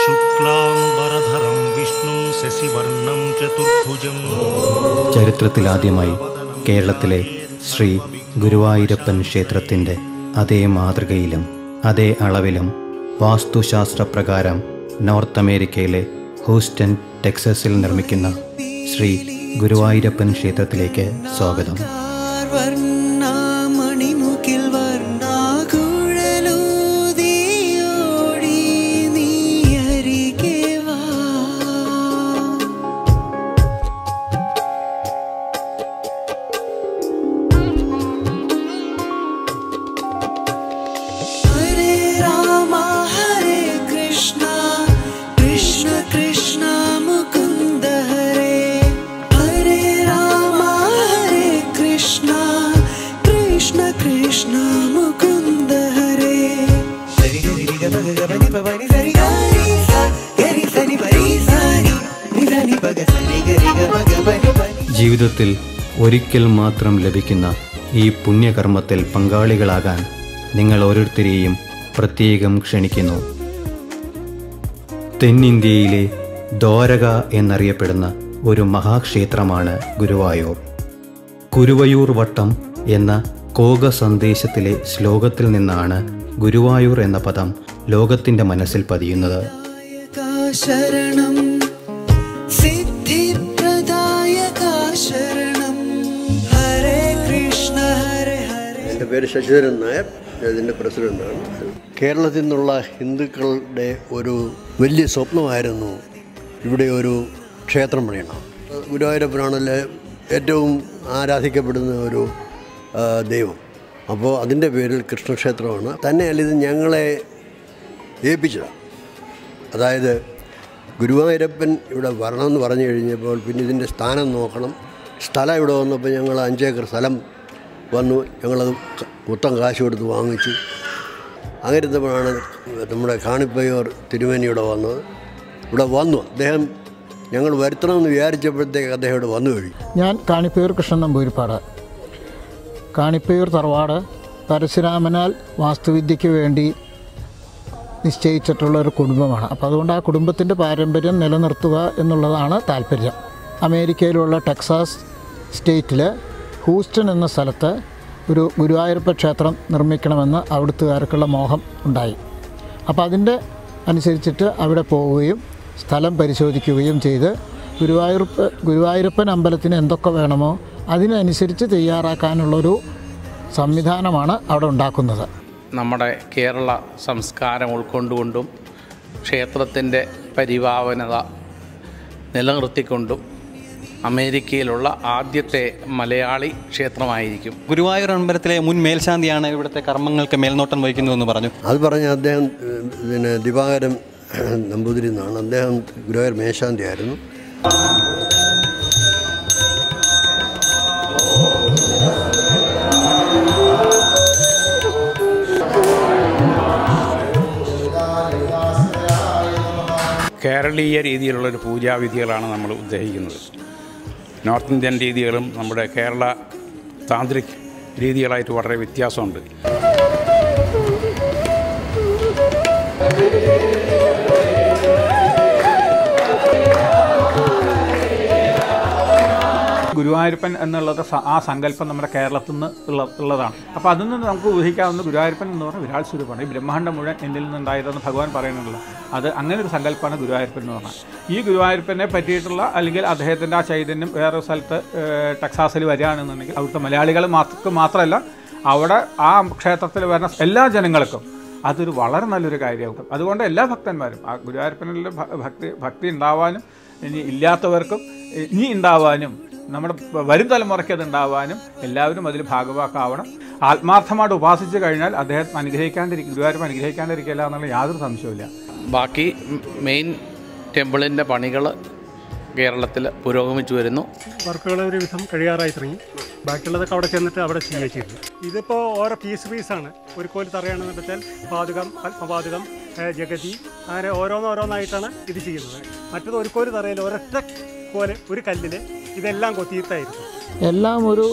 ശുക്ലാംബരധരം വിഷ്ണു ശശിവർണം ചതുർഭുജം. ചരിത്രത്തിലാദ്യമായി കേരളത്തിലെ ശ്രീ ഗുരുവായൂരപ്പൻ ക്ഷേത്രത്തിൻ്റെ അതേ മാതൃകയിലും അതേ അളവിലും വാസ്തുശാസ്ത്രപ്രകാരം നോർത്ത് അമേരിക്കയിലെ ഹൂസ്റ്റൺ, ടെക്സസിൽ നിർമ്മിക്കുന്ന ശ്രീ ഗുരുവായൂരപ്പൻ ക്ഷേത്രത്തിലേക്ക് സ്വാഗതം. ജീവിതത്തിൽ ഒരിക്കൽ മാത്രം ലഭിക്കുന്ന ഈ പുണ്യകർമ്മത്തിൽ പങ്കാളികളാകാൻ നിങ്ങൾ ഓരോരുത്തരെയും പ്രത്യേകം ക്ഷണിക്കുന്നു. തെന്നിന്ത്യയിലെ ദ്വാരക എന്നറിയപ്പെടുന്ന ഒരു മഹാക്ഷേത്രമാണ് ഗുരുവായൂർ. കുരുവയൂർ വട്ടം എന്ന കോക സന്ദേശത്തിലെ ശ്ലോകത്തിൽ നിന്നാണ് ഗുരുവായൂർ എന്ന പദം ലോകത്തിൻ്റെ മനസ്സിൽ പതിയുന്നത്. എൻ്റെ പേര് ശശിധരൻ നായർ, ഇതിൻ്റെ പ്രസിഡൻ്റാണ്. കേരളത്തിൽ നിന്നുള്ള ഹിന്ദുക്കളുടെ ഒരു വലിയ സ്വപ്നമായിരുന്നു ഇവിടെ ഒരു ക്ഷേത്രം പണിയണം. ഗുരുവായൂരപ്പനാണല്ലേ ഏറ്റവും ആരാധിക്കപ്പെടുന്ന ഒരു ദൈവം. അപ്പോൾ അതിൻ്റെ പേരിൽ കൃഷ്ണക്ഷേത്രമാണ്. തന്നെയല്ല, ഇത് ഞങ്ങളെ ഏൽപ്പിച്ചതാണ്. അതായത് ഗുരുവായൂരപ്പൻ ഇവിടെ വരണമെന്ന് പറഞ്ഞു കഴിഞ്ഞപ്പോൾ പിന്നെ ഇതിൻ്റെ സ്ഥാനം നോക്കണം. സ്ഥലം ഇവിടെ വന്നപ്പോൾ ഞങ്ങൾ 5 ഏക്കർ സ്ഥലം വന്നു. ഞങ്ങളത് മൊത്തം കാശ് കൊടുത്ത് വാങ്ങിച്ചു. അങ്ങനെത്തപ്പോഴാണ് നമ്മുടെ കാണിപ്പയ്യൂർ തിരുമേനി ഇവിടെ വന്നത്. ഇവിടെ വന്നു അദ്ദേഹം. ഞങ്ങൾ വരുത്തണമെന്ന് വിചാരിച്ചപ്പോഴത്തേക്ക് അദ്ദേഹം ഇവിടെ വന്നു കഴിഞ്ഞു. ഞാൻ കാണിപ്പയ്യൂർ കൃഷ്ണൻ നമ്പൂതിരിപ്പാട്. കാണിപ്പയ്യൂർ തറവാട് പരശുരാമനാൽ വാസ്തുവിദ്യയ്ക്ക് വേണ്ടി നിശ്ചയിച്ചിട്ടുള്ള ഒരു കുടുംബമാണ്. അപ്പോൾ അതുകൊണ്ട് ആ കുടുംബത്തിൻ്റെ പാരമ്പര്യം നിലനിർത്തുക എന്നുള്ളതാണ് താല്പര്യം. അമേരിക്കയിലുള്ള ടെക്സാസ് സ്റ്റേറ്റിൽ ഹൂസ്റ്റൺ എന്ന സ്ഥലത്ത് ഒരു ഗുരുവായൂരപ്പ ക്ഷേത്രം നിർമ്മിക്കണമെന്ന് അവിടുത്തുകാർക്കുള്ള മോഹം ഉണ്ടായി. അപ്പോൾ അതിൻ്റെ അനുസരിച്ചിട്ട് അവിടെ പോവുകയും സ്ഥലം പരിശോധിക്കുകയും ചെയ്ത് ഗുരുവായൂരപ്പൻ അമ്പലത്തിന് എന്തൊക്കെ വേണമോ അതിനനുസരിച്ച് തയ്യാറാക്കാനുള്ളൊരു സംവിധാനമാണ് അവിടെ ഉണ്ടാക്കുന്നത്. നമ്മുടെ കേരള സംസ്കാരം ഉൾക്കൊണ്ടുകൊണ്ടും ക്ഷേത്രത്തിൻ്റെ പരിപാവനത നിലനിർത്തിക്കൊണ്ടും അമേരിക്കയിലുള്ള ആദ്യത്തെ മലയാളി ക്ഷേത്രമായിരിക്കും. ഗുരുവായൂർ അമ്പലത്തിലെ മുൻ മേൽശാന്തിയാണ് ഇവിടുത്തെ കർമ്മങ്ങൾക്ക് മേൽനോട്ടം വഹിക്കുന്നതെന്ന് പറഞ്ഞു. അത് പറഞ്ഞ അദ്ദേഹം ദിവാകരൻ നമ്പൂതിരി എന്നാണ്. അദ്ദേഹം ഗുരുവായൂർ മേൽശാന്തിയായിരുന്നു. കേരളീയ രീതിയിലുള്ളൊരു പൂജാവിധികളാണ് നമ്മൾ ഉദ്ദേശിക്കുന്നത്. നോർത്ത് ഇന്ത്യൻ രീതികളും നമ്മുടെ കേരള താന്ത്രിക് രീതികളായിട്ട് വളരെ വ്യത്യാസമുണ്ട്. ഗുരുവായൂരപ്പൻ എന്നുള്ളത് ആ സങ്കല്പം നമ്മുടെ കേരളത്തിൽ നിന്ന് ഉള്ളതാണ്. അപ്പോൾ അതിൽ നിന്ന് നമുക്ക് ഊഹിക്കാവുന്ന ഗുരുവായൂരപ്പൻ എന്ന് പറഞ്ഞാൽ വിരാട് സ്വരൂപമാണ്. ഈ ബ്രഹ്മാണ്ഡം മുഴുവൻ എന്നിൽ നിന്നുണ്ടായതെന്ന് ഭഗവാൻ പറയുന്നുണ്ടല്ലോ. അത് അങ്ങനെ ഒരു സങ്കല്പമാണ് ഗുരുവായൂരപ്പൻ എന്ന് പറഞ്ഞാൽ. ഈ ഗുരുവായൂരപ്പനെ പറ്റിയിട്ടുള്ള അല്ലെങ്കിൽ അദ്ദേഹത്തിൻ്റെ ആ ചൈതന്യം വേറൊരു സ്ഥലത്ത് ടെക്സാസിൽ വരികയാണെന്നുണ്ടെങ്കിൽ അവിടുത്തെ മലയാളികൾ മാത്രമല്ല അവിടെ ആ ക്ഷേത്രത്തിൽ വരുന്ന എല്ലാ ജനങ്ങൾക്കും അതൊരു വളരെ നല്ലൊരു കാര്യമാകും. അതുകൊണ്ട് എല്ലാ ഭക്തന്മാരും ആ ഗുരുവായൂരപ്പനിലെ ഭക്തി ഉണ്ടാവാനും ഇനി ഇല്ലാത്തവർക്കും ഇനി ഉണ്ടാവാനും നമ്മുടെ വരും തലമുറയ്ക്ക് അത് ഉണ്ടാവാനും എല്ലാവരും അതിൽ ഭാഗവാക്കാവണം. ആത്മാർത്ഥമായിട്ട് ഉപാസിച്ച് കഴിഞ്ഞാൽ അദ്ദേഹം ഗുരുവായൂരപ്പൻ അനുഗ്രഹിക്കാണ്ടിരിക്കില്ല എന്നുള്ള യാതൊരു സംശയമില്ല. ബാക്കി മെയിൻ ടെമ്പിളിൻ്റെ പണികൾ കേരളത്തിൽ പുരോഗമിച്ചു വരുന്നു. വർക്കുകൾ ഒരു വിധം കഴിയാറായി തുടങ്ങി. ബാക്കിയുള്ളതൊക്കെ അവിടെ ചെന്നിട്ട് അവിടെ ചെയ്യുന്നു. ഇതിപ്പോൾ ഓരോ പീസാണ്. ഒരു കോല് തറയാണെന്ന് വെച്ചാൽ പാതുകം, പത്മപാതുകം, ജഗതി, അങ്ങനെ ഓരോന്നായിട്ടാണ് ഇത് ചെയ്യുന്നത്. മറ്റത് ഒരു കോല് തറയിൽ ഒരൊറ്റ കോല് ഒരു കല്ലിൽ ഇതെല്ലാം കൊത്തിയിട്ടായിരുന്നു. എല്ലാം ഒരു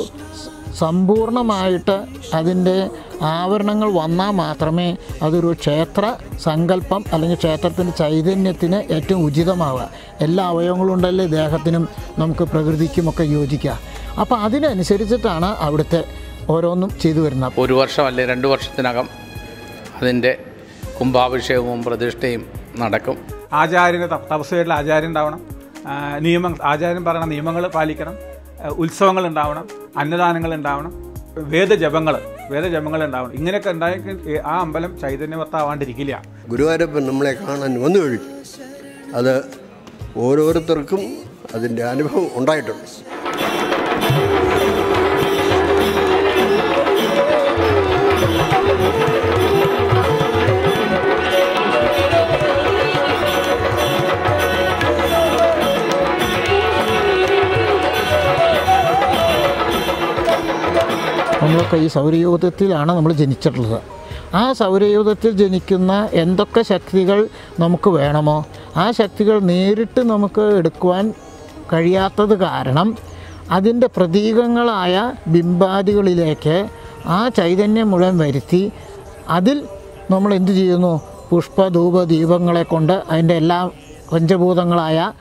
സമ്പൂർണമായിട്ട് അതിൻ്റെ ആവരണങ്ങൾ വന്നാൽ മാത്രമേ അതൊരു ക്ഷേത്ര സങ്കല്പം അല്ലെങ്കിൽ ക്ഷേത്രത്തിൻ്റെ ചൈതന്യത്തിന് ഏറ്റവും ഉചിതമാവുക. എല്ലാ അവയവങ്ങളും ഉണ്ടല്ലേ ദേഹത്തിനും നമുക്ക് പ്രകൃതിക്കുമൊക്കെ യോജിക്കുക. അപ്പോൾ അതിനനുസരിച്ചിട്ടാണ് അവിടുത്തെ ഓരോന്നും ചെയ്തു വരുന്നത്. 1 വർഷം അല്ലെ 2 വർഷത്തിനകം അതിൻ്റെ കുംഭാഭിഷേകവും പ്രതിഷ്ഠയും നടക്കും. ആചാര്യന് തപസ്സുമായിട്ടുള്ള ആചാര്യൻ ഉണ്ടാവണം, ആചാര്യൻ പറയുന്ന നിയമങ്ങൾ പാലിക്കണം, ഉത്സവങ്ങൾ ഉണ്ടാവണം, അന്നദാനങ്ങൾ ഉണ്ടാവണം, വേദജപങ്ങൾ ഉണ്ടാവണം. ഇങ്ങനെയൊക്കെ ഉണ്ടായെങ്കിൽ ആ അമ്പലം ചൈതന്യവത്താവാണ്ടിരിക്കില്ല. ഗുരുവായൂരപ്പൻ നമ്മളെ കാണാൻ വന്നു കഴിഞ്ഞു. അത് ഓരോരുത്തർക്കും അതിൻ്റെ അനുഭവം ഉണ്ടായിട്ടുണ്ട്. നമ്മളൊക്കെ ഈ സൗരയൂഥത്തിലാണ് നമ്മൾ ജനിച്ചിട്ടുള്ളത്. ആ സൗരയൂഥത്തിൽ ജനിക്കുന്ന എന്തൊക്കെ ശക്തികൾ നമുക്ക് വേണമോ ആ ശക്തികൾ നേരിട്ട് നമുക്ക് എടുക്കുവാൻ കഴിയാത്തത് കാരണം അതിൻ്റെ പ്രതീകങ്ങളായ ബിംബാദികളിലേക്ക് ആ ചൈതന്യം മുഴുവൻ വരുത്തി അതിൽ നമ്മൾ എന്തു ചെയ്യുന്നു? പുഷ്പ ധൂപ ദീപങ്ങളെ കൊണ്ട് അതിൻ്റെ എല്ലാ പഞ്ചഭൂതങ്ങളായ